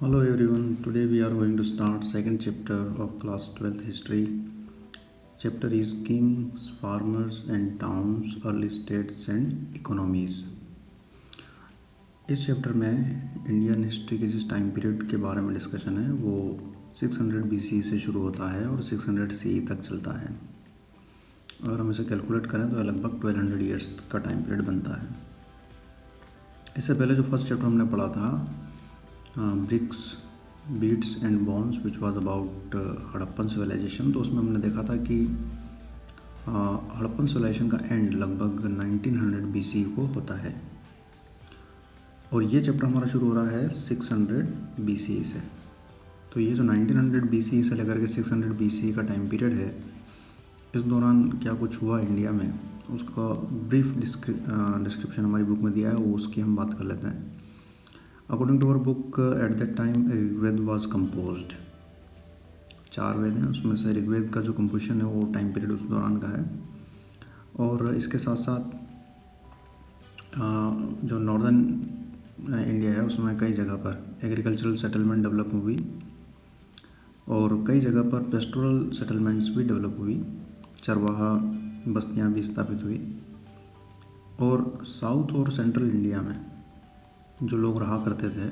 Hello everyone, today we are going to start second chapter of class 12th history. Chapter is Kings, Farmers and Towns, Early States and Economies. इस chapter में Indian history के जिस time period के बारे में discussion है वो 600 BC से शुरू होता है और 600 CE तक चलता है। अगर हम इसे कैलकुलेट करें तो लगभग 1200 ईयर्स का टाइम पीरियड बनता है। इससे पहले जो फर्स्ट चैप्टर हमने पढ़ा था bricks beads and bones which was about Harappan civilisation, तो उसमें हमने देखा था कि हड़प्पन सिविलाइजेशन का एंड लगभग 1900 BC को होता है और ये चैप्टर हमारा शुरू हो रहा है 600 BC से। तो ये जो 1900 BC से लेकर के 600 BC का टाइम पीरियड है, इस दौरान क्या कुछ हुआ इंडिया में उसका ब्रीफ डिस्क्रिप्शन हमारी बुक में दिया है, वो उसकी हम बात कर लेते हैं। According to our book at that time Rigveda was composed. 4 वेद हैं, उसमें से ऋग्वेद का जो कंपोजिशन है वो टाइम पीरियड उस दौरान का है। और इसके साथ साथ जो नॉर्दर्न इंडिया है उसमें कई जगह पर एग्रीकल्चरल सेटलमेंट डेवलप हुई और कई जगह पर पेस्टोरल सेटलमेंट्स भी डेवलप हुई, चरवाहा बस्तियां भी स्थापित हुई। और साउथ और सेंट्रल इंडिया में जो लोग रहा करते थे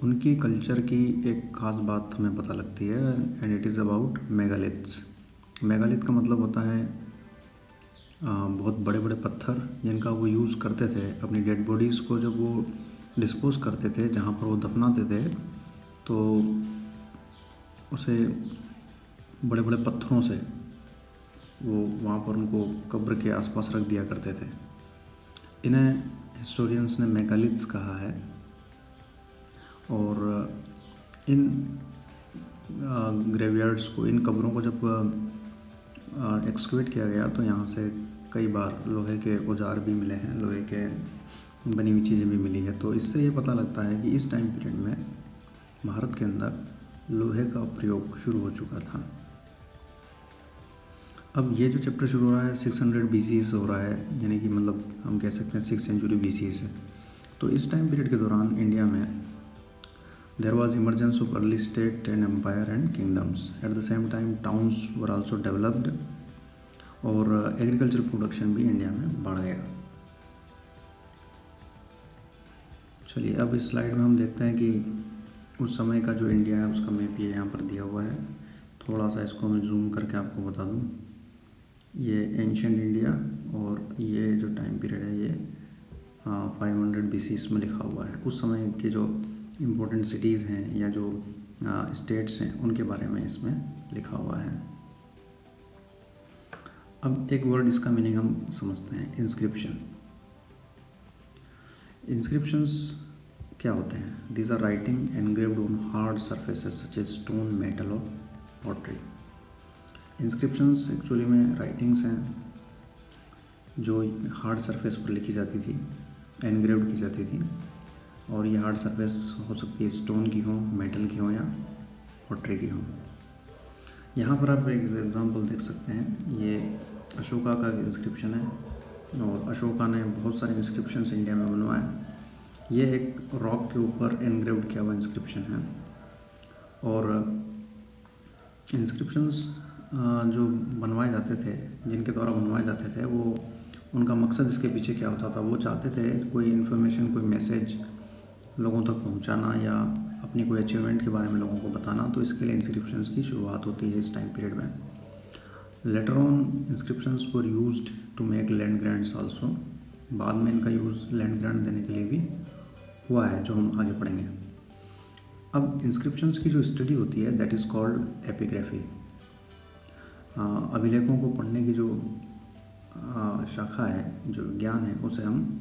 उनकी कल्चर की एक ख़ास बात हमें पता लगती है and it is about megaliths. Megalith का मतलब होता है बहुत बड़े बड़े पत्थर जिनका वो यूज़ करते थे अपनी डेड बॉडीज़ को जब वो डिस्पोज करते थे, जहाँ पर वो दफनाते थे तो उसे बड़े बड़े पत्थरों से वो वहाँ पर उनको कब्र के आसपास रख दिया करते थे। इन्हें हिस्टोरियंस ने मेगालिथ्स कहा है। और इन ग्रेवयार्ड्स को, इन कब्रों को जब एक्सकेवेट किया गया तो यहाँ से कई बार लोहे के औजार भी मिले हैं, लोहे के बनी हुई चीज़ें भी मिली है। तो इससे ये पता लगता है कि इस टाइम पीरियड में भारत के अंदर लोहे का प्रयोग शुरू हो चुका था। अब ये जो चैप्टर शुरू हो रहा है 600 BC से हो रहा है, यानी कि मतलब हम कह सकते हैं 6th century BC से। तो इस टाइम पीरियड के दौरान इंडिया में there was emergence of early state and empire and kingdoms. At the same time towns were also developed और एग्रीकल्चर प्रोडक्शन भी इंडिया में बढ़ गया। चलिए अब इस स्लाइड में हम देखते हैं कि उस समय का जो इंडिया है उसका मैप ये यहाँ पर दिया हुआ है। थोड़ा सा इसको मैं जूम करके आपको बता दूँ। ये एंशिएंट इंडिया और ये जो टाइम पीरियड है ये 500 BC इसमें लिखा हुआ है। उस समय के जो इम्पोर्टेंट सिटीज़ हैं या जो स्टेट्स हैं उनके बारे में इसमें लिखा हुआ है। अब एक वर्ड इसका मीनिंग हम समझते हैं, इंस्क्रिप्शन। इंस्क्रिप्शंस क्या होते हैं? These are writing engraved on hard surfaces such as stone, metal और पॉटरी। इंस्क्रिप्शंस एक्चुअली में राइटिंग्स हैं जो हार्ड सरफेस पर लिखी जाती थी, एनग्रेव्ड की जाती थी। और ये हार्ड सरफेस हो सकती है स्टोन की हो, मेटल की हो या पॉटरी की हो। यहाँ पर आप एक एग्जांपल देख सकते हैं, ये अशोका का इंस्क्रिप्शन है और अशोका ने बहुत सारे इंस्क्रिप्शंस इंडिया में बनवाए। ये एक रॉक के ऊपर एनग्रेव्ड किया हुआ इंस्क्रिप्शन है। और इंस्क्रिप्शंस जो बनवाए जाते थे, जिनके द्वारा बनवाए जाते थे, वो उनका मकसद इसके पीछे क्या होता था? वो चाहते थे कोई इन्फॉर्मेशन, कोई मैसेज लोगों तक पहुंचाना या अपनी कोई अचीवमेंट के बारे में लोगों को बताना। तो इसके लिए इंस्क्रिप्शंस की शुरुआत होती है इस टाइम पीरियड में। Later on inscriptions were used to make land grants also. बाद में इनका यूज़ लैंड ग्रांट देने के लिए भी हुआ है, जो हम आगे पढ़ेंगे। अब इंस्क्रिप्शंस की जो स्टडी होती है दैट इज़ कॉल्ड एपिग्राफी। अभिलेखों को पढ़ने की जो शाखा है, जो ज्ञान है, उसे हम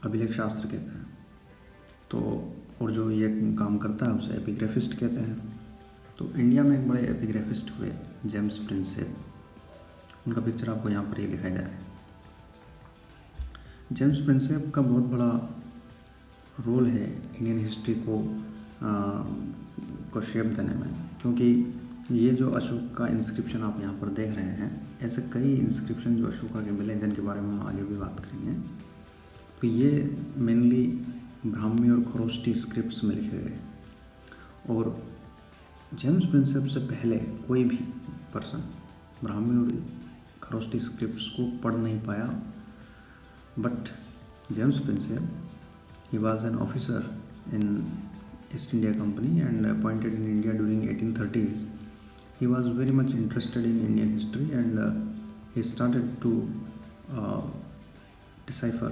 अभिलेख शास्त्र कहते हैं। तो और जो ये काम करता है उसे एपिग्राफिस्ट कहते हैं। तो इंडिया में एक बड़े एपिग्राफिस्ट हुए, जेम्स प्रिंसेप। उनका पिक्चर आपको यहाँ पर ये दिखाई दे रहा है। जेम्स प्रिंसेप का बहुत बड़ा रोल है इंडियन हिस्ट्री को शेप देने में, क्योंकि ये जो अशोक का इंस्क्रिप्शन आप यहाँ पर देख रहे हैं, ऐसे कई इंस्क्रिप्शन जो अशोका के मिले जिनके बारे में हम आगे भी बात करेंगे। तो ये मेनली ब्राह्मी और खरोष्टी स्क्रिप्ट्स में लिखे गए। और जेम्स प्रिंसेप से पहले कोई भी पर्सन ब्राह्मी और खरोष्टी स्क्रिप्ट्स को पढ़ नहीं पाया, but James Prinsep he was an officer in East India Company and appointed in India during 1830s. He was very much interested in Indian history and he started to uh, decipher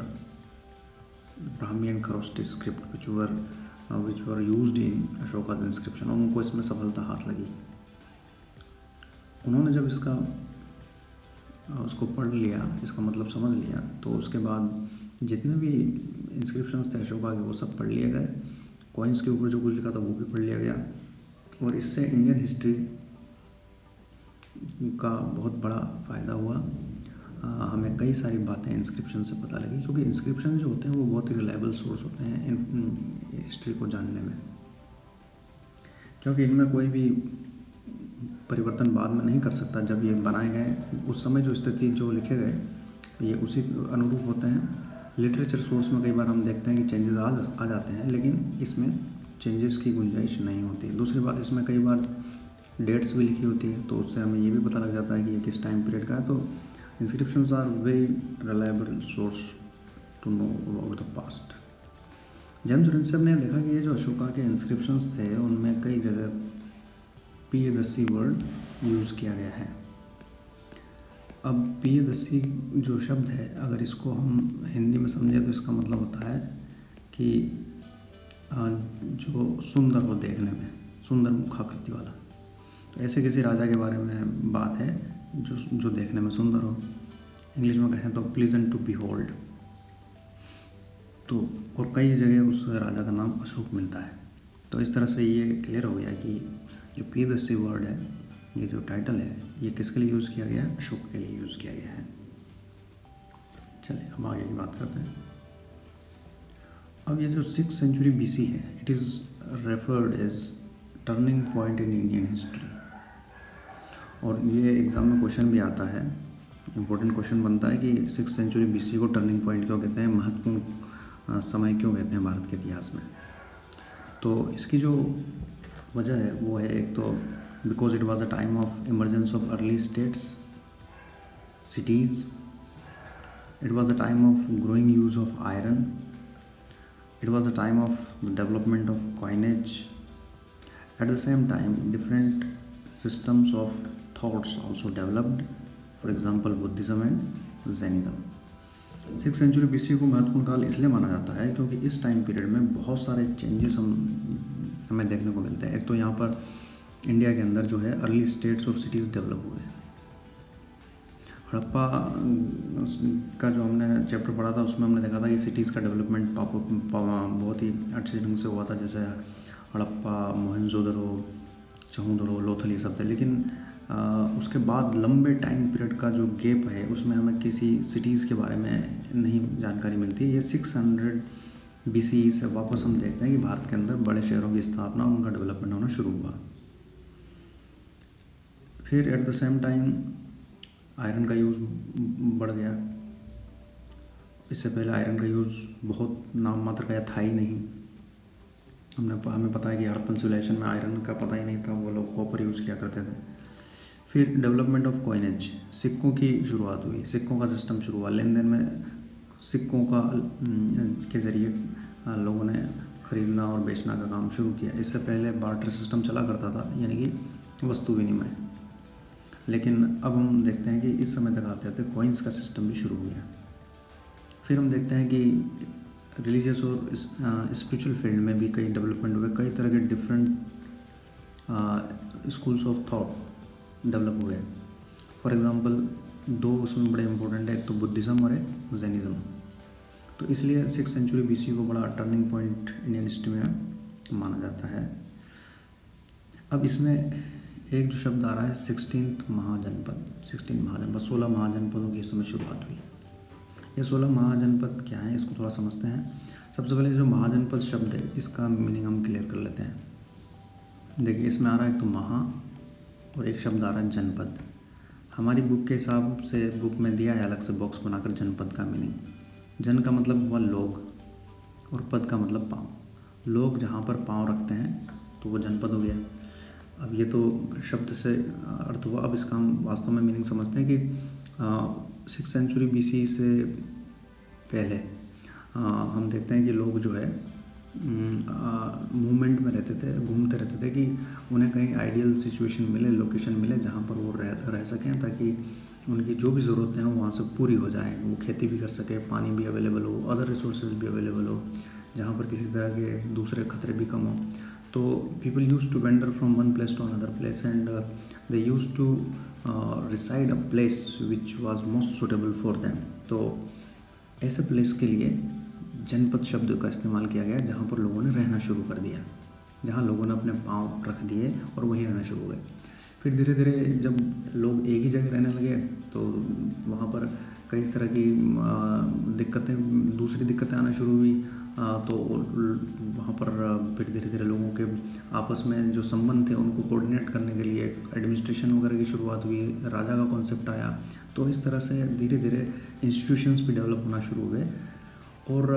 Brahmi and Kharosthi script which were used in Ashoka's inscription. और उनको इसमें सफलता हाथ लगी। उन्होंने जब इसका उसको पढ़ लिया, इसका मतलब समझ लिया, तो उसके बाद जितने भी इंस्क्रिप्शंस थे अशोका के वो सब पढ़ लिए गए। कॉइन्स के ऊपर जो कुछ लिखा था वो भी पढ़ लिया गया और इससे इंडियन हिस्ट्री का बहुत बड़ा फ़ायदा हुआ। हमें कई सारी बातें इंस्क्रिप्शन से पता लगी, क्योंकि इंस्क्रिप्शन जो होते हैं वो बहुत ही रिलायबल सोर्स होते हैं हिस्ट्री को जानने में, क्योंकि इनमें कोई भी परिवर्तन बाद में नहीं कर सकता। जब ये बनाए गए उस समय जो स्थिति जो लिखे गए ये उसी अनुरूप होते हैं। लिटरेचर सोर्स में कई बार हम देखते हैं कि चेंजेस आ जाते हैं, लेकिन इसमें चेंजेस की गुंजाइश नहीं होती। दूसरी बात, इसमें कई बार डेट्स भी लिखी होती है, तो उससे हमें ये भी पता लग जाता है कि ये किस टाइम पीरियड का है। तो inscriptions are very reliable source to know about the past. James Prinsep ने देखा कि ये जो अशोका के इंस्क्रिप्शंस थे उनमें कई जगह पियदस्सी वर्ड यूज़ किया गया है। अब पियदस्सी जो शब्द है, अगर इसको हम हिंदी में समझें तो इसका मतलब होता है कि जो सुंदर हो देखने में, सुंदर मुखाकृति वाला। तो ऐसे किसी राजा के बारे में बात है जो देखने में सुंदर हो। इंग्लिश में कहें तो प्लीजेंट टू बीहोल्ड। तो और कई जगह उस राजा का नाम अशोक मिलता है। तो इस तरह से ये क्लियर हो गया कि जो पियदस्सी वर्ड है, ये जो टाइटल है, ये किसके लिए यूज़ किया गया है? अशोक के लिए यूज़ किया गया है। चलिए हम आगे की बात करते हैं। अब ये जो 6th सेंचुरी BC है, it is referred as turning point in Indian history. और ये एग्ज़ाम में क्वेश्चन भी आता है, इम्पोर्टेंट क्वेश्चन बनता है कि 6th सेंचुरी BC को टर्निंग पॉइंट क्यों कहते हैं, महत्वपूर्ण समय क्यों कहते हैं भारत के इतिहास में। तो इसकी जो वजह है वो है, एक तो because it was a time of emergence of early states, cities. It was a time of growing use of iron. It was a time of the development of coinage. At the same time, different systems of thoughts also developed. For example, Buddhism and Jainism. 6th century BC को महत्वपूर्ण काल इसलिए माना जाता है क्योंकि इस time period में बहुत सारे चेंजेस हमें देखने को मिलते हैं। एक तो यहाँ पर इंडिया के अंदर जो है अर्ली स्टेट्स और सिटीज़ डेवलप हुए। हड़प्पा का जो हमने चैप्टर पढ़ा था उसमें हमने देखा था कि सिटीज़ का डेवलपमेंट बहुत ही अच्छे ढंग से हुआ था, जैसे हड़प्पा, मोहनजोदड़ो, चहुंदड़ो, लोथल, ये सब थे। लेकिन उसके बाद लंबे टाइम पीरियड का जो गैप है उसमें हमें किसी सिटीज़ के बारे में नहीं जानकारी मिलती। ये 600 BCE से वापस हम देखते हैं कि भारत के अंदर बड़े शहरों की स्थापना, उनका डेवलपमेंट होना शुरू हुआ। फिर eight the same time iron का यूज़ बढ़ गया। इससे पहले आयरन का यूज़ बहुत नाम मात्र का या था ही नहीं। हमें पता है कि हड़प्पन सिविलाइजेशन में आयरन का पता ही नहीं था, वो लोग कॉपर यूज़ किया करते थे। फिर डेवलपमेंट ऑफ कॉइनेज, सिक्कों की शुरुआत हुई, सिक्कों का सिस्टम शुरू हुआ। लेन देन में सिक्कों के ज़रिए लोगों ने ख़रीदना और बेचना का काम शुरू किया। इससे पहले बार्टर सिस्टम चला करता था, यानी कि वस्तु विनिमय। लेकिन अब हम देखते हैं कि इस समय तक आते आते कॉइन्स का सिस्टम भी शुरू हो गया। फिर हम देखते हैं कि रिलीजियस और स्पिरिचुअल फील्ड में भी कई डेवलपमेंट हुए। कई तरह के different schools of thought develop हुए। फॉर एग्जांपल 2 उसमें बड़े इंपॉर्टेंट है, एक तो बुद्धिज़्म और एक जैनिज़्म। तो इसलिए 6th सेंचुरी BC को बड़ा टर्निंग पॉइंट इंडियन हिस्ट्री में माना जाता है। अब इसमें एक जो शब्द आ रहा है 16 महाजनपद, 16 महाजनपदों की इस समय शुरुआत हुई। ये 16 महाजनपद क्या है, इसको थोड़ा समझते हैं। सबसे पहले जो महाजनपद शब्द है इसका मीनिंग हम क्लियर कर लेते हैं। देखिए इसमें आ रहा है एक तो महा और एक शब्द आ रहा है जनपद। हमारी बुक के हिसाब से बुक में दिया है अलग से बॉक्स बनाकर जनपद का मीनिंग। जन का मतलब हुआ लोग और पद का मतलब पाँव। लोग जहाँ पर पाँव रखते हैं तो वो जनपद हो गया। अब ये तो शब्द से अर्थ हुआ। अब इसका हम वास्तव में मीनिंग समझते हैं कि 6th सेंचुरी BC से पहले हम देखते हैं कि लोग जो है मूवमेंट में रहते थे, घूमते रहते थे कि उन्हें कहीं आइडियल सिचुएशन मिले, लोकेशन मिले जहाँ पर वो रह सकें, ताकि उनकी जो भी ज़रूरतें हैं वहाँ से पूरी हो जाएं। वो खेती भी कर सके, पानी भी अवेलेबल हो, अदर रिसोर्सेज भी अवेलेबल हो, जहाँ पर किसी तरह के दूसरे खतरे भी कम हो। तो people use to wander from one place to another place and they use to reside a place which was most suitable for them. तो ऐसे प्लेस के लिए जनपद शब्द का इस्तेमाल किया गया, जहाँ पर लोगों ने रहना शुरू कर दिया, जहाँ लोगों ने अपने पाँव रख दिए और वहीं रहना शुरू हो गए। फिर धीरे धीरे जब लोग एक ही जगह रहने लगे तो वहाँ पर कई तरह की दूसरी दिक्कतें आना शुरू हुई। तो वहाँ पर फिर धीरे धीरे लोगों के आपस में जो संबंध थे उनको कोऑर्डिनेट करने के लिए एडमिनिस्ट्रेशन वगैरह की शुरुआत हुई, राजा का कॉन्सेप्ट आया। तो इस तरह से धीरे धीरे इंस्टीट्यूशंस भी डेवलप होना शुरू हुए और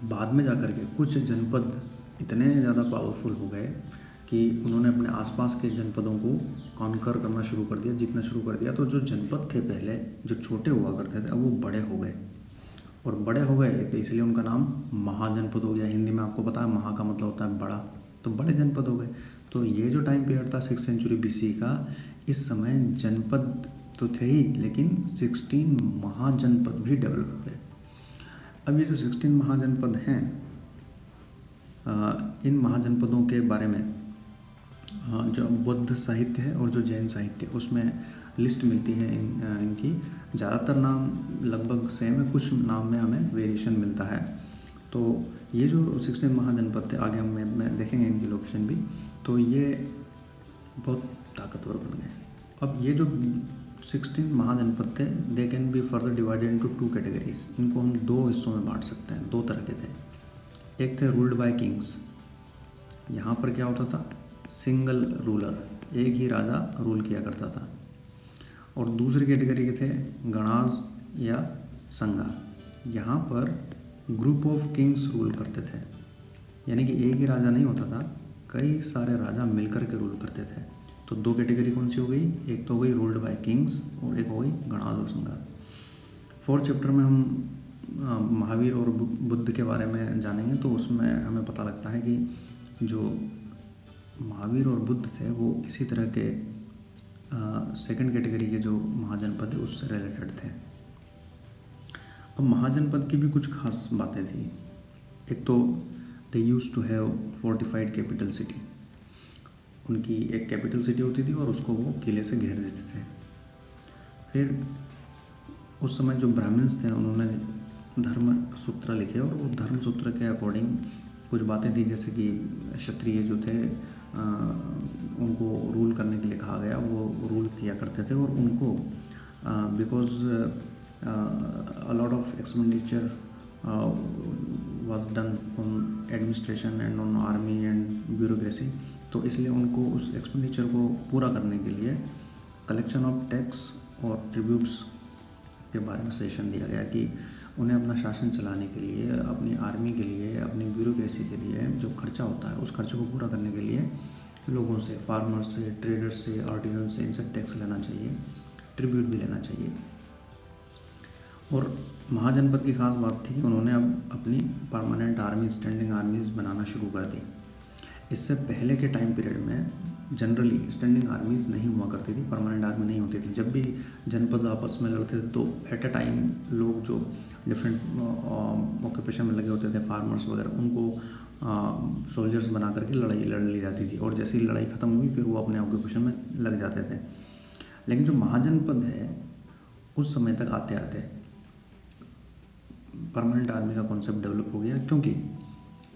बाद में जाकर के कुछ जनपद इतने ज़्यादा पावरफुल हो गए कि उन्होंने अपने आसपास के जनपदों को कॉन्कर करना शुरू कर दिया, जीतना शुरू कर दिया। तो जो जनपद थे पहले जो छोटे हुआ करते थे, अब वो बड़े हो गए, और बड़े हो गए तो इसलिए उनका नाम महाजनपद हो गया। हिंदी में आपको पता है महा का मतलब होता है बड़ा, तो बड़े जनपद हो गए। तो ये जो टाइम पीरियड था 6th सेंचुरी BC का, इस समय जनपद तो थे ही, लेकिन 16 महाजनपद भी डेवलप हुए। अब ये जो 16 महाजनपद हैं, इन महाजनपदों के बारे में जो बौद्ध साहित्य है और जो जैन साहित्य उसमें लिस्ट मिलती है इनकी। ज़्यादातर नाम लगभग सेम है, कुछ नाम में हमें वेरिएशन मिलता है। तो ये जो 16 महाजनपद थे, आगे हम देखेंगे इनकी लोकेशन भी, तो ये बहुत ताकतवर बन गए। अब ये जो 16 महाजनपद थे, they can be further divided into 2 categories. इनको हम 2 हिस्सों में बांट सकते हैं। 2 तरह के थे। एक थे रूल्ड बाय किंग्स। यहाँ पर क्या होता था, सिंगल रूलर, एक ही राजा रूल किया करता था। और दूसरी कैटेगरी के थे गणाज या संगा। यहाँ पर ग्रुप ऑफ किंग्स रूल करते थे, यानी कि एक ही राजा नहीं होता था, कई सारे राजा मिलकर के रूल करते थे। तो 2 कैटेगरी कौन सी हो गई, एक तो हो गई रूल्ड बाय किंग्स और एक हो गई गणाज और संगा। 4th चैप्टर में हम महावीर और बुद्ध के बारे में जानेंगे। तो उसमें हमें पता लगता है कि जो महावीर और बुद्ध थे वो इसी तरह के 2nd कैटेगरी के जो महाजनपद है उससे रिलेटेड थे। अब महाजनपद की भी कुछ खास बातें थी। एक तो they use to have fortified capital city. उनकी एक कैपिटल सिटी होती थी और उसको वो किले से घेर देते थे। फिर उस समय जो ब्राह्मण्स थे उन्होंने धर्म सूत्र लिखे और वो धर्म सूत्र के अकॉर्डिंग कुछ बातें थी, जैसे कि क्षत्रिय जो थे उनको रूल करने के लिए कहा गया, वो रूल किया करते थे। और उनको because a lot of expenditure was done on administration and on army and bureaucracy, तो इसलिए उनको उस एक्सपेंडिचर को पूरा करने के लिए कलेक्शन ऑफ टैक्स और ट्रिब्यूट्स के बारे में सजेशन दिया गया कि उन्हें अपना शासन चलाने के लिए, अपनी आर्मी के लिए, अपनी ब्यूरोक्रेसी के लिए जो खर्चा होता है उस खर्चे को पूरा करने के लिए लोगों से, फार्मर्स से, ट्रेडर्स से, आर्टिजन से, इनसे टैक्स लेना चाहिए, ट्रिब्यूट भी लेना चाहिए। और महाजनपद की खास बात थी कि उन्होंने अब अपनी परमानेंट आर्मी, स्टैंडिंग आर्मीज़ बनाना शुरू कर दी। इससे पहले के टाइम पीरियड में जनरली स्टैंडिंग आर्मीज़ नहीं हुआ करती थी, परमानेंट आर्मी नहीं होती थी। जब भी जनपद आपस में लड़ते थे तो एट अ टाइम लोग जो डिफरेंट ऑक्यूपेशन में लगे होते थे, फार्मर्स वगैरह, उनको सोल्जर्स बना करके लड़ाई लड़ ली जाती थी। और जैसे ही लड़ाई ख़त्म हुई फिर वो अपने ऑक्यूपेशन में लग जाते थे। लेकिन जो महाजनपद है उस समय तक आते आते परमानेंट आर्मी का कॉन्सेप्ट डेवलप हो गया, क्योंकि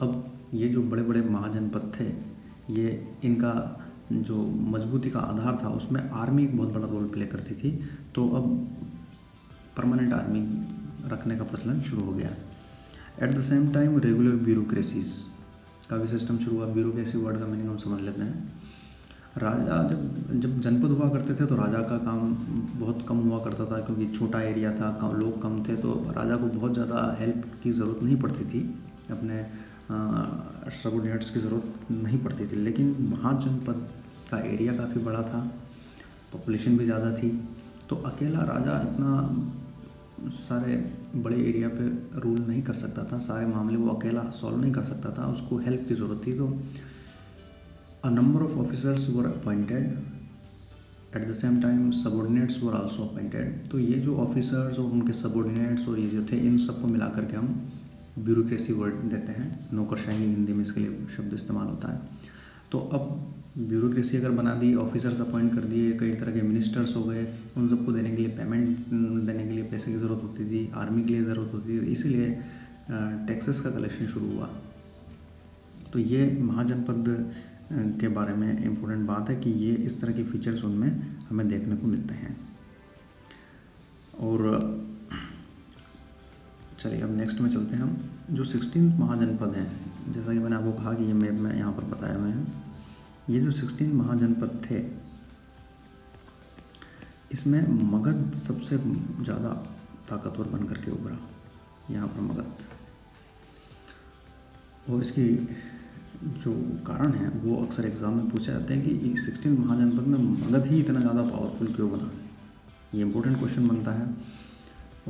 अब ये जो बड़े बड़े महाजनपद थे, ये इनका जो मजबूती का आधार था उसमें आर्मी एक बहुत बड़ा रोल प्ले करती थी। तो अब परमानेंट आर्मी रखने का प्रचलन शुरू हो गया। Eight the same time regular bureaucracies का भी सिस्टम शुरू हुआ। ब्यूरोक्रेसी वर्ड का मीनिंग हम समझ लेते हैं। राजा जब जनपद हुआ करते थे तो राजा का काम बहुत कम हुआ करता था, क्योंकि छोटा एरिया था, लोग कम थे, तो राजा को बहुत ज़्यादा हेल्प की ज़रूरत नहीं पड़ती थी अपने सबऑर्डिनेट्स की ज़रूरत नहीं पड़ती थी। लेकिन महाजनपद का एरिया काफ़ी बड़ा था, पॉपुलेशन भी ज़्यादा थी, तो अकेला राजा इतना सारे बड़े एरिया पे रूल नहीं कर सकता था, सारे मामले वो अकेला सॉल्व नहीं कर सकता था, उसको हेल्प की ज़रूरत थी। तो a number of officers were appointed, eight the same time subordinates were also appointed. तो ये जो ऑफिसर्स और उनके सबऑर्डिनेट्स और ये जो थे, इन सबको मिला करके हम ब्यूरोक्रेसी वर्ड देते हैं, नौकरशाही हिंदी में इसके लिए शब्द इस्तेमाल होता है। तो अब ब्यूरोक्रेसी अगर बना दी, ऑफिसर्स अपॉइंट कर दिए, कई तरह के मिनिस्टर्स हो गए, उन सबको देने के लिए पेमेंट देने के लिए पैसे की ज़रूरत होती थी, आर्मी के लिए ज़रूरत होती थी, इसीलिए टैक्सेस का कलेक्शन शुरू हुआ। तो ये महाजनपद के बारे में इम्पोर्टेंट बात है कि ये इस तरह के फीचर्स उनमें हमें देखने को मिलते हैं। और चलिए अब नेक्स्ट में चलते हैं हम। जो 16 महाजनपद हैं, जैसा कि मैंने आपको कहा कि ये मैप में यहाँ पर बताए हुए हैं, ये जो 16 महाजनपद थे, इसमें मगध सबसे ज़्यादा ताकतवर बन करके उभरा। यहाँ पर मगध, और इसकी जो कारण है वो अक्सर एग्ज़ाम में पूछे जाते हैं कि 16 महाजनपद में मगध ही इतना ज़्यादा पावरफुल क्यों बना। ये इम्पोर्टेंट क्वेश्चन बनता है,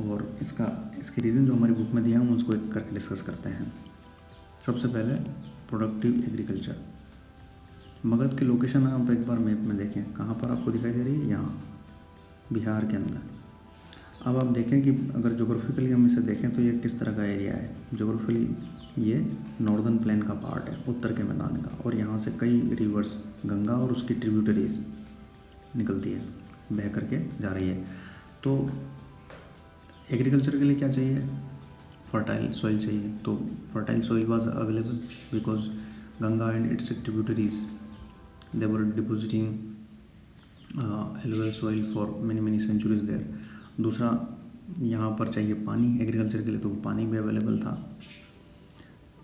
और इसके रीज़न जो हमारी बुक में दिया है हम उसको एक करके डिस्कस करते हैं। सबसे पहले प्रोडक्टिव एग्रीकल्चर। मगध की लोकेशन आप एक बार मैप में देखें, कहाँ पर आपको दिखाई दे रही है, यहाँ बिहार के अंदर। अब आप देखें कि अगर जोग्राफिकली हम इसे देखें तो ये किस तरह का एरिया है। जोग्राफिकली ये नॉर्दर्न प्लेन का पार्ट है, उत्तर के मैदान का, और यहाँ से कई रिवर्स, गंगा और उसकी ट्रिब्यूटरीज निकलती है, बह करके जा रही है। तो एग्रीकल्चर के लिए क्या चाहिए, फर्टाइल सॉइल चाहिए। तो fertile soil was available because Ganga and its tributaries they were depositing alluvial soil for many centuries there. दूसरा, यहाँ पर चाहिए पानी एग्रीकल्चर के लिए, तो पानी भी अवेलेबल था।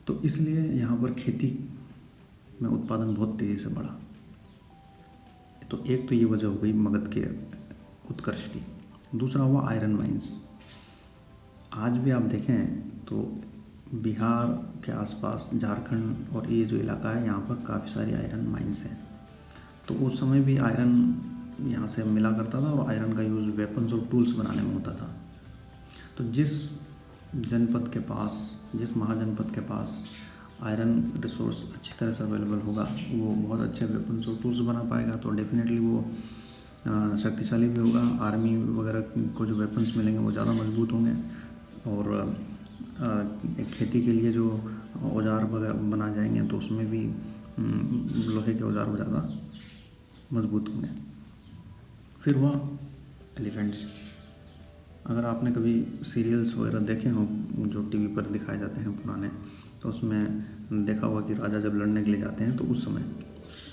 तो इसलिए यहाँ पर खेती में उत्पादन बहुत तेज़ी से बढ़ा। तो एक तो ये वजह हो गई मगध के उत्कर्ष की। दूसरा हुआ आयरन माइंस। आज भी आप देखें तो बिहार के आसपास, झारखंड और ये जो इलाका है, यहाँ पर काफ़ी सारी आयरन माइंस हैं। तो उस समय भी आयरन यहाँ से मिला करता था, और आयरन का यूज़ वेपन्स और टूल्स बनाने में होता था। तो जिस जनपद के पास, जिस महाजनपद के पास आयरन रिसोर्स अच्छी तरह से अवेलेबल होगा, वो बहुत अच्छे वेपन्स और टूल्स बना पाएगा। तो डेफिनेटली वो शक्तिशाली भी होगा। आर्मी वगैरह को जो वेपन्स मिलेंगे वो ज़्यादा मजबूत होंगे, और खेती के लिए जो औजार वगैरह बना जाएंगे तो उसमें भी लोहे के औजार ज़्यादा मजबूत होंगे। फिर हुआ एलिफेंट्स। अगर आपने कभी सीरियल्स वगैरह देखे हों जो टीवी पर दिखाए जाते हैं पुराने, तो उसमें देखा होगा कि राजा जब लड़ने के लिए जाते हैं तो उस समय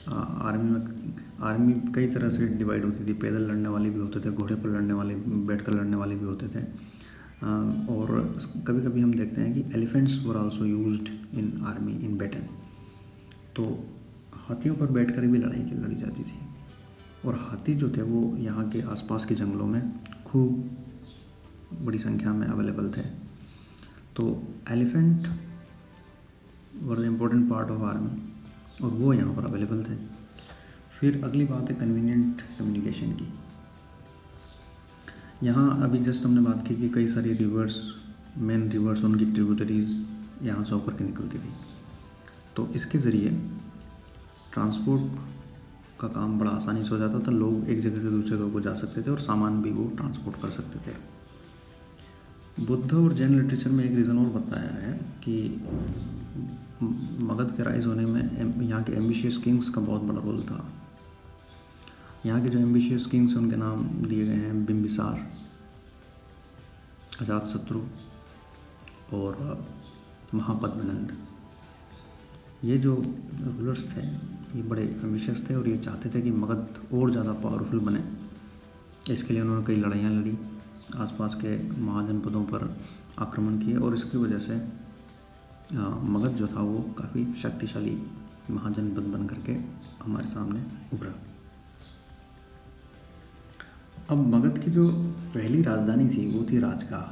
आर्मी कई तरह से डिवाइड होती थी। पैदल लड़ने वाले भी होते थे, घोड़े पर लड़ने वाले, बैठकर लड़ने वाले भी होते थे। और कभी कभी हम देखते हैं कि elephants were also used in army in battle. तो हाथियों पर बैठकर भी लड़ाई की लड़ी जाती थी, और हाथी जो थे वो यहाँ के आसपास के जंगलों में खूब बड़ी संख्या में अवेलेबल थे। तो elephant were the important part of army, और वो यहाँ पर अवेलेबल थे। फिर अगली बात है कन्वीनियंट कम्युनिकेशन की। यहाँ अभी जस्ट हमने बात की कि कई सारी रिवर्स, मेन रिवर्स, उनकी ट्रिब्यूटरीज यहाँ से होकर के निकलती थी। तो इसके ज़रिए ट्रांसपोर्ट का काम बड़ा आसानी से हो जाता था। लोग एक जगह से दूसरी जगह को जा सकते थे, और सामान भी वो ट्रांसपोर्ट कर सकते थे। बुद्ध और जैन लिटरेचर में एक रीज़न और बताया है कि मगध के राइज होने में यहाँ के एम्बिशियस किंग्स का बहुत बड़ा रोल था। यहाँ के जो एम्बिशियस किंग्स हैं उनके नाम दिए गए हैं बिम्बिसार, अजातशत्रु और महापद्मनंद। ये जो रूलर्स थे ये बड़े एम्बिशियस थे, और ये चाहते थे कि मगध और ज़्यादा पावरफुल बने। इसके लिए उन्होंने कई लड़ाइयाँ लड़ी, आसपास के महाजनपदों पर आक्रमण किए, और इसकी वजह से मगध जो था वो काफ़ी शक्तिशाली महाजनपद बन करके हमारे सामने उभरा। अब मगध की जो पहली राजधानी थी वो थी राजगाह।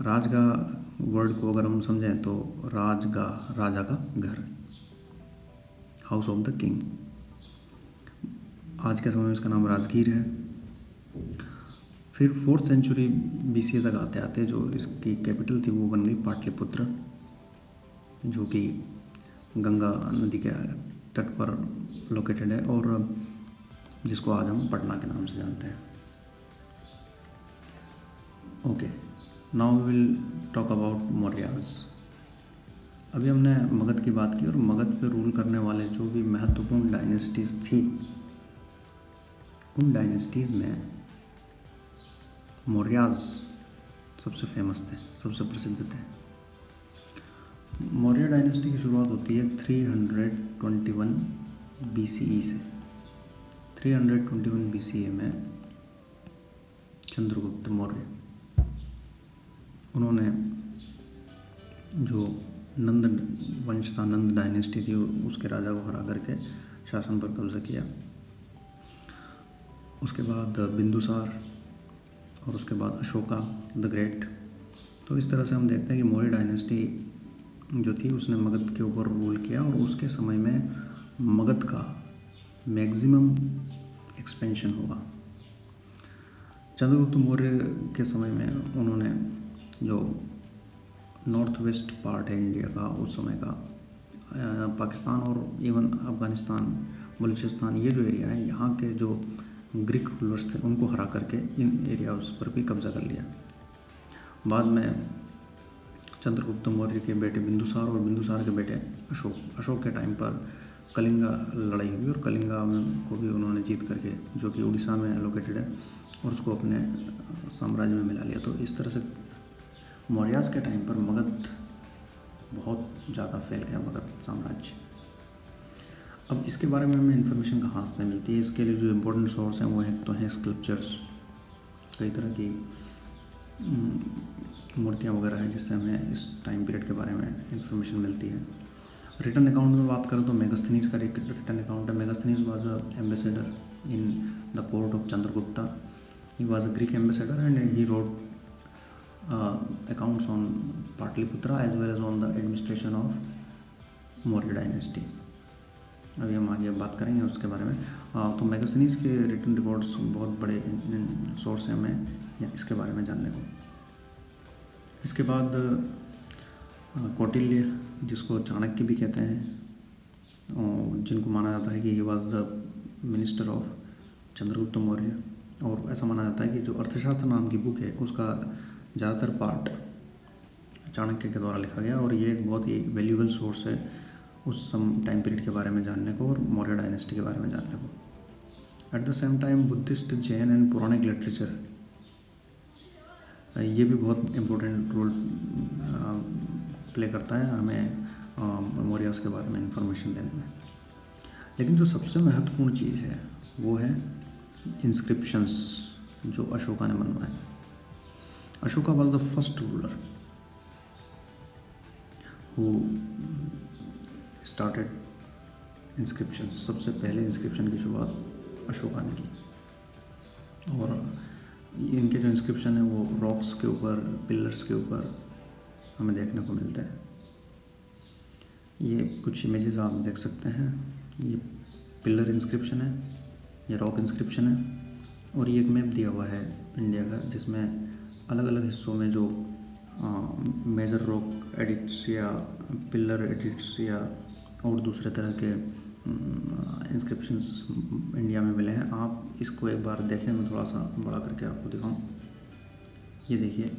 राजगाह वर्ड को अगर हम समझें तो राजगाह, राजा का घर, हाउस ऑफ द किंग। आज के समय में इसका नाम राजगीर है। फिर 4th सेंचुरी BC तक आते आते जो इसकी कैपिटल थी वो बन गई पाटलिपुत्र, जो कि गंगा नदी के तट पर लोकेटेड है और जिसको आज हम पटना के नाम से जानते हैं। Okay, now we will talk about Mauryas. अभी हमने मगध की बात की और मगध पे रूल करने वाले जो भी महत्वपूर्ण डायनेस्टीज थी, उन डायनेस्टीज में मौर्याज सबसे फेमस थे, सबसे प्रसिद्ध थे। मौर्य डायनेस्टी की शुरुआत होती है 321 BCE से। 321 BCE में चंद्रगुप्त मौर्य, उन्होंने जो नंद वंश था, नंद डायनेस्टी थी, उसके राजा को हरा करके शासन पर कब्जा किया। उसके बाद बिंदुसार और उसके बाद अशोका द ग्रेट। तो इस तरह से हम देखते हैं कि मौर्य डायनेस्टी जो थी उसने मगध के ऊपर रूल किया और उसके समय में मगध का मैक्सिमम एक्सपेंशन हुआ। चंद्रगुप्त मौर्य के समय में उन्होंने जो नॉर्थ वेस्ट पार्ट है इंडिया का, उस समय का पाकिस्तान और इवन अफगानिस्तान, बलूचिस्तान, ये जो एरिया है, यहाँ के जो ग्रीक रूलर्स थे उनको हरा करके इन एरियाज पर भी कब्जा कर लिया। बाद में चंद्रगुप्त मौर्य के बेटे बिंदुसार और बिंदुसार के बेटे अशोक के टाइम पर कलिंगा लड़ाई हुई और कलिंगा को भी उन्होंने जीत करके, जो कि उड़ीसा में लोकेटेड है, और उसको अपने साम्राज्य में मिला लिया। तो इस तरह से मौर्यास के टाइम पर मगध बहुत ज़्यादा फैल गया, मगध साम्राज्य। अब इसके बारे में हमें इन्फॉर्मेशन कहाँ से मिलती है? इसके लिए जो इम्पोर्टेंट सोर्स हैं वो हैं स्कल्पचर्स, कई तरह की मूर्तियाँ वगैरह हैं जिससे हमें इस टाइम पीरियड के बारे में इन्फॉर्मेशन मिलती है। रिटन अकाउंट में बात करें तो मेगास्थनीज का रिटन अकाउंट है। Megasthenes was a ambassador in the court of Chandragupta. He was a Greek ambassador and he wrote accounts on Pataliputra as well as on the administration of Maurya dynasty. अभी हम आगे बात करेंगे उसके बारे में। तो मेगास्थनीज के रिटन रिकॉर्ड्स बहुत बड़े सोर्स हैं हमें इसके बारे में जानने को। इसके बाद कौटिल्य, जिसको चाणक्य भी कहते हैं, जिनको माना जाता है कि he was the minister of Chandragupta Maurya, और ऐसा माना जाता है कि जो अर्थशास्त्र नाम की बुक है उसका ज़्यादातर पार्ट चाणक्य के द्वारा लिखा गया, और ये एक बहुत ही वैल्यूएबल सोर्स है उस टाइम पीरियड के बारे में जानने को और मौर्य डायनेस्टी के बारे में जानने को। Eight the same time Buddhist, Jain and Puranik literature, ये भी बहुत इम्पोर्टेंट रोल प्ले करता है हमें मौर्यास के बारे में इंफॉर्मेशन देने में। लेकिन जो सबसे महत्वपूर्ण चीज़ है वो है इंस्क्रिप्शंस जो अशोका ने बनवाए। Ashoka was the first ruler who started inscription. सबसे पहले इंस्क्रिप्शन की शुरुआत अशोका ने की, और इनके जो इंस्क्रिप्शन है वो रॉक्स के ऊपर, पिलर्स के ऊपर हमें देखने को मिलते हैं। ये कुछ इमेजेस आप देख सकते हैं। ये पिलर इंस्क्रिप्शन है, ये रॉक इंस्क्रिप्शन है, और ये एक मैप दिया हुआ है इंडिया का जिसमें अलग अलग हिस्सों में जो मेजर रॉक एडिट्स या पिलर एडिट्स या और दूसरे तरह के इंस्क्रिप्शंस इंडिया में मिले हैं। आप इसको एक बार देखें, मैं थोड़ा सा बड़ा करके आपको दिखाऊं। ये देखिए,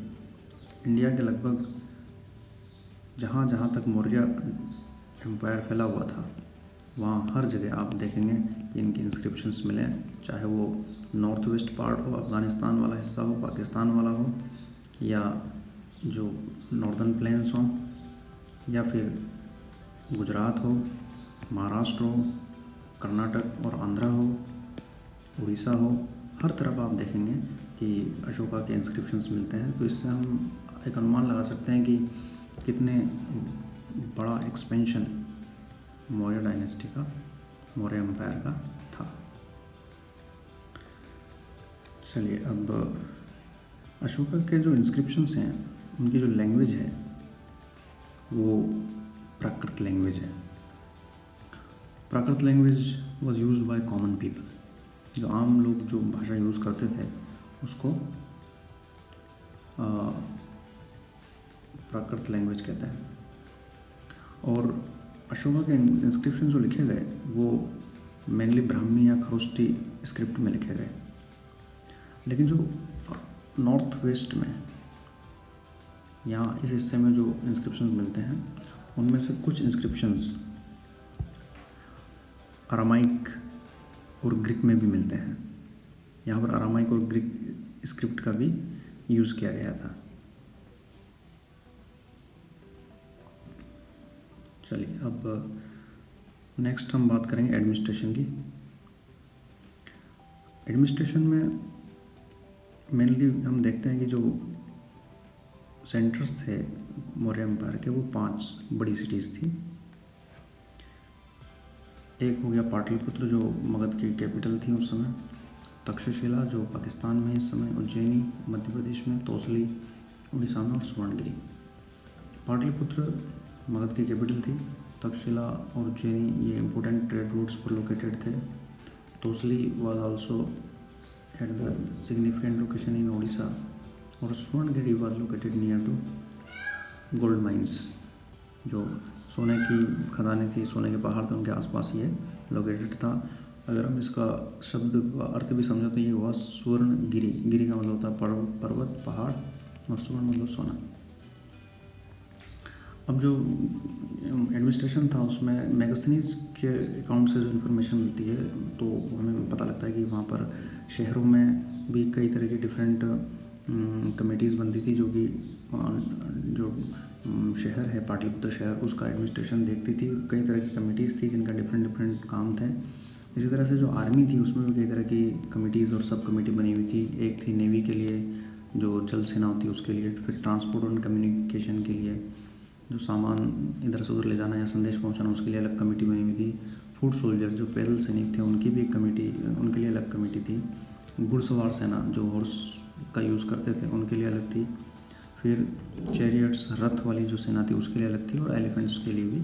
इंडिया के लगभग जहाँ जहाँ तक मौर्य एम्पायर फैला हुआ था वहाँ हर जगह आप देखेंगे कि इनके इंस्क्रिप्शंस मिले, चाहे वो नॉर्थ वेस्ट पार्ट हो, अफ़गानिस्तान वाला हिस्सा हो, पाकिस्तान वाला हो, या जो नॉर्दर्न प्लेन्स हो, या फिर गुजरात हो, महाराष्ट्र हो, कर्नाटक और आंध्रा हो, उड़ीसा हो, हर तरफ आप देखेंगे कि अशोका के इंस्क्रिप्शंस मिलते हैं। तो इससे हम एक अनुमान लगा सकते हैं कि कितने बड़ा एक्सपेंशन मौर्य डायनेस्टी का, मौर्य एम्पायर का था। चलिए, अब अशोका के जो इंस्क्रिप्शंस हैं उनकी जो लैंग्वेज है वो प्राकृत लैंग्वेज है। Prakrit language was used by common people, जो आम लोग जो भाषा यूज़ करते थे उसको प्राकृत लैंग्वेज कहते हैं। और अशोका के इंस्क्रिप्शन जो लिखे गए वो मेनली ब्राह्मी या खरोष्टी स्क्रिप्ट में लिखे गए, लेकिन जो नॉर्थ वेस्ट में यहाँ इस हिस्से में जो इंस्क्रिप्शन मिलते हैं उनमें से कुछ इंस्क्रिप्शंस अरामाइक और ग्रीक में भी मिलते हैं। यहाँ पर अरामाइक और ग्रीक स्क्रिप्ट का भी यूज़ किया गया था। चलिए अब नेक्स्ट हम बात करेंगे एडमिनिस्ट्रेशन की। एडमिनिस्ट्रेशन में मेनली हम देखते हैं कि जो सेंटर्स थे मौर्य एम्पायर के वो 5 बड़ी सिटीज़ थी। एक हो गया पाटलिपुत्र जो मगध की कैपिटल थी उस समय, तक्षशिला जो पाकिस्तान में इस समय, उज्जैनी मध्य प्रदेश में, तोसली उड़ीसा में और सुवर्णगिरी। पाटलिपुत्र मगध की कैपिटल थी, तक्षशिला और उज्जैनी ये इम्पोर्टेंट ट्रेड रूट्स पर लोकेटेड थे। Tosali was also at the significant location in Odisha और Suvarnagiri was located near to gold mines, जो सोने की खदानें थी, सोने के पहाड़ थे, उनके आसपास ये लोकेटेड था। अगर हम इसका शब्द का अर्थ भी समझे तो ये हुआ सुवर्णगिरी। गिरी का मतलब होता है पर्वत, पहाड़, और सुवर्ण मतलब सोना। अब जो एडमिनिस्ट्रेशन था उसमें मैगस्थनीज के अकाउंट से जो इन्फॉर्मेशन मिलती है तो हमें पता लगता है कि वहाँ पर शहरों में भी कई तरह की डिफरेंट कमेटीज़ बनती थी, जो कि जो शहर है पाटलिपुत्र शहर उसका एडमिनिस्ट्रेशन देखती थी। कई तरह की कमेटीज़ थी जिनका डिफरेंट काम थे। इसी तरह से जो आर्मी थी उसमें भी कई तरह की कमेटीज़ और सब कमेटी बनी हुई थी। एक थी नेवी के लिए, जो जल सेना होती है उसके लिए, फिर ट्रांसपोर्ट और कम्युनिकेशन के लिए, जो सामान इधर से उधर ले जाना या संदेश पहुंचाना उसके लिए अलग कमेटी बनी हुई थी। फुट सोल्जर जो पैदल सैनिक थे उनकी भी एक कमेटी, उनके लिए अलग कमेटी थी। घुड़सवार सेना जो हॉर्स का यूज़ करते थे उनके लिए अलग थी। फिर चैरियट्स रथ वाली जो सेना थी उसके लिए अलग थी, और एलिफेंट्स के लिए भी,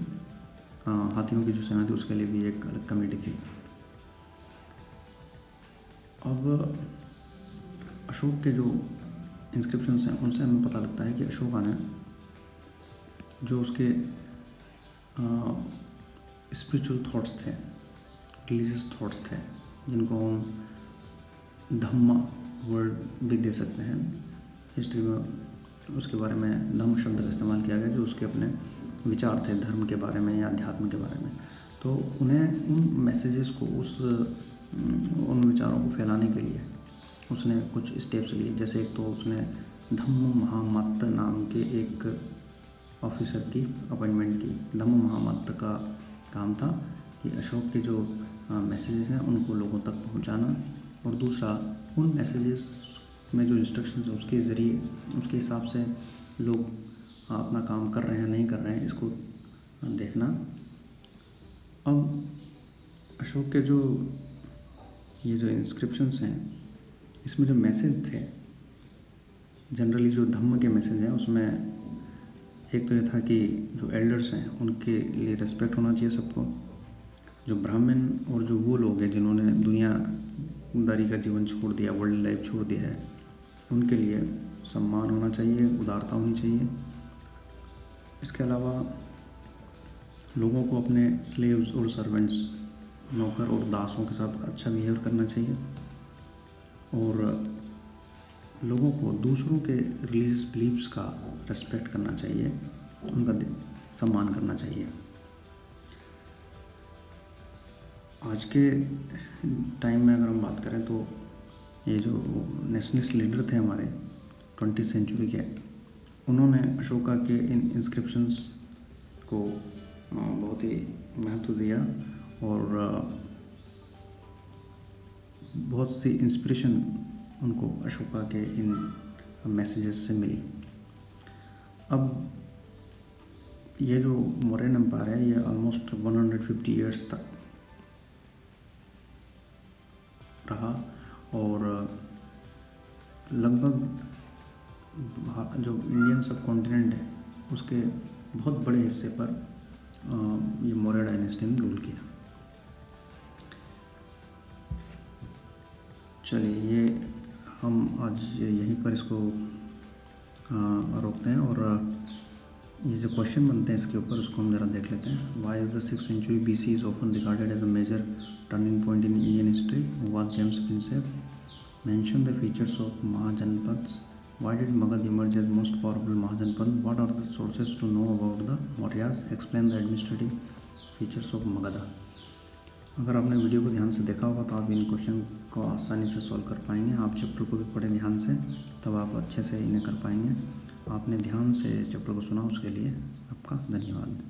हाथियों की जो सेना थी उसके लिए भी एक अलग कमेटी थी। अब अशोक के जो इंस्क्रिप्शंस हैं उनसे हमें पता लगता है कि अशोका ने जो उसके स्पिरिचुअल थॉट्स थे, रिलीजियस थॉट्स थे, जिनको हम धम्म वर्ड भी दे सकते हैं। हिस्ट्री में उसके बारे में धम्म शब्द का इस्तेमाल किया गया, जो उसके अपने विचार थे धर्म के बारे में या अध्यात्म के बारे में। तो उन्हें उन मैसेजेस को उन विचारों को फैलाने के लिए उसने कुछ स्टेप्स लिए। जैसे एक तो उसने धम्म महामत्त नाम के एक ऑफिसर की अपॉइंटमेंट की। धम्म महामत्त का काम था कि अशोक के जो मैसेजेस हैं उनको लोगों तक पहुंचाना, और दूसरा उन मैसेजेस में जो इंस्ट्रक्शंस हैं उसके ज़रिए, उसके हिसाब से लोग अपना काम कर रहे हैं नहीं कर रहे हैं इसको देखना। अब अशोक के जो ये जो इंस्क्रिप्शंस हैं इसमें जो मैसेज थे, जनरली जो धम्म के मैसेज हैं उसमें एक तो ये था कि जो एल्डर्स हैं उनके लिए रिस्पेक्ट होना चाहिए सबको। जो ब्राह्मण और जो वो लोग हैं जिन्होंने दुनियादारी का जीवन छोड़ दिया, वर्ल्ड लाइफ छोड़ दिया है, उनके लिए सम्मान होना चाहिए, उदारता होनी चाहिए। इसके अलावा लोगों को अपने स्लेव्स और सर्वेंट्स, नौकर और दासों के साथ अच्छा बिहेव करना चाहिए, और लोगों को दूसरों के रिलीजियस बिलीव्स का रेस्पेक्ट करना चाहिए, उनका सम्मान करना चाहिए। आज के टाइम में अगर हम बात करें तो ये जो नेशनलिस्ट लीडर थे हमारे 20वीं सेंचुरी के, उन्होंने अशोका के इन इंस्क्रिप्शंस को बहुत ही महत्व दिया और बहुत सी इंस्पिरेशन उनको अशोका के इन मैसेजेस से मिली। अब ये जो मौर्यन एम्पायर है ये ऑलमोस्ट 150 ईयर्स तक रहा, और लगभग जो इंडियन सब कॉन्टिनेंट है उसके बहुत बड़े हिस्से पर ये मौर्य डायनेस्टी ने रूल किया। चलिए ये हम आज यहीं पर इसको रोकते हैं और ये जो क्वेश्चन बनते हैं इसके ऊपर उसको हम ज़रा देख लेते हैं। Why is the 6th century BC is often regarded as a major turning point in Indian history? Was James Prinsep? Mention the features of Mahajanpads. Why did Magad emerge as most powerful Mahajanpad? What are the sources to know about the Mauryas? Explain the administrative features of Magadha. अगर आपने video को ध्यान से देखा होगा तो आप इन question को आसानी से सॉल्व कर पाएंगे। आप चैप्टर को भी पढ़ें ध्यान से, तब आप अच्छे से इन्हें कर पाएंगे। आपने ध्यान से चैप्टर को सुना, उसके लिए आपका धन्यवाद।